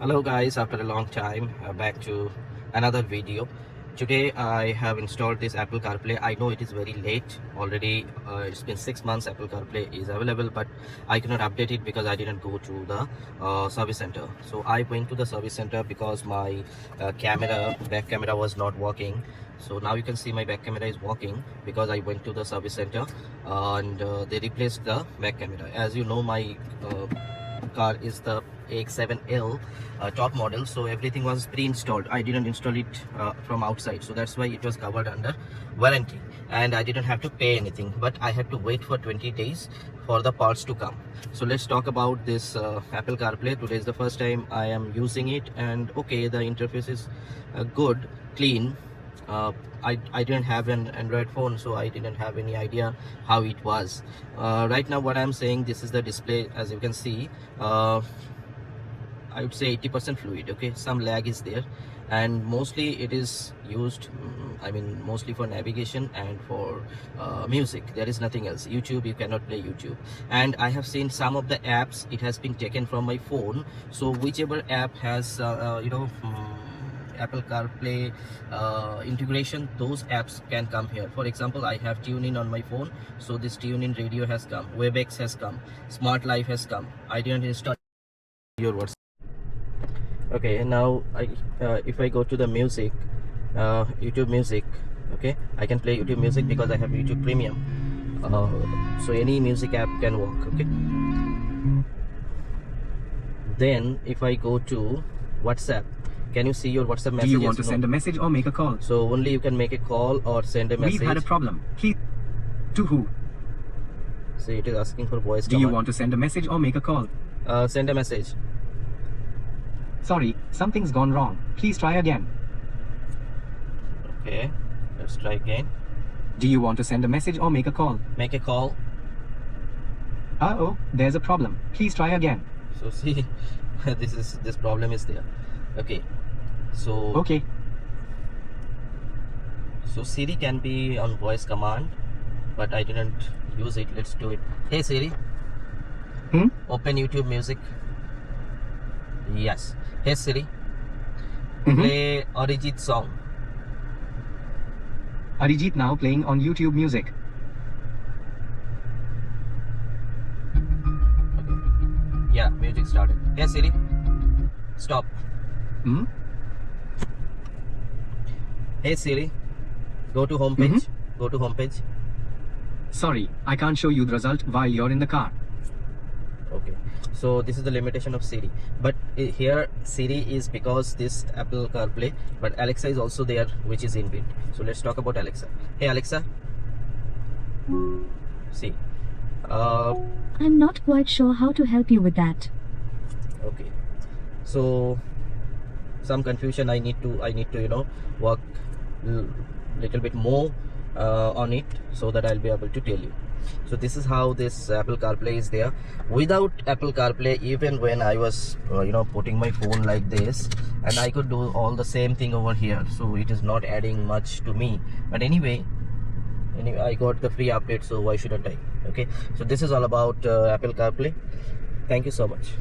Hello guys, after a long time back to another video. Today I have installed this Apple CarPlay. I know it is very late already. It's been 6 months Apple CarPlay is available, but I cannot update it because I didn't go to the service center. So I went to the service center because my back camera was not working. So now you can see my back camera is working because I went to the service center and they replaced the back camera. As you know, my car is the AX7L top model, so everything was pre-installed. I didn't install it from outside, so that's why it was covered under warranty and I didn't have to pay anything, but I had to wait for 20 days for the parts to come. So let's talk about this Apple CarPlay. Today is the first time I am using it, and okay, the interface is good, clean. I didn't have an Android phone, so I didn't have any idea how it was. Right now what I'm saying, this is the display. As you can see, I would say 80% fluid. Okay, some lag is there, and mostly it is used mostly for navigation and for music. There is nothing else. YouTube, you cannot play YouTube. And I have seen some of the apps, it has been taken from my phone. So whichever app has Apple CarPlay integration, those apps can come here. For example, I have TuneIn on my phone, so this TuneIn radio has come, WebEx has come, Smart Life has come. I didn't install your WhatsApp. Okay, and now if I go to the music, YouTube Music, okay, I can play YouTube Music because I have YouTube Premium. So any music app can work. Okay, then if I go to WhatsApp, can you see your WhatsApp messages? Do you want to send a message or make a call? So only you can make a call or send a message. We've had a problem. Please. To who? See, it is asking for voice Do command. you want to send a message or make a call? Send a message. Sorry, something's gone wrong. Please try again. Okay, let's try again. Do you want to send a message or make a call? Make a call. Uh-oh, there's a problem. Please try again. So see, this problem is there. Okay, so okay. So Siri can be on voice command, but I didn't use it. Let's do it. Hey Siri, open YouTube Music. Yes. Hey Siri, play Arijit song. Arijit now playing on YouTube Music. Okay. Yeah, music started. Hey Siri, stop. Hey Siri, go to home page. Go to home page. Sorry, I can't show you the result while you're in the car. Okay, so this is the limitation of Siri, but here Siri is because this Apple CarPlay, but Alexa is also there, which is inbuilt. So let's talk about Alexa. Hey Alexa, see, I'm not quite sure how to help you with that. okay, so some confusion. I need to work little bit more on it so that I'll be able to tell you. So this is how this Apple CarPlay is there. Without Apple CarPlay, even when I was putting my phone like this, and I could do all the same thing over here, so it is not adding much to me. But anyway, I got the free update, so why shouldn't I? Okay, so this is all about Apple CarPlay. Thank you so much.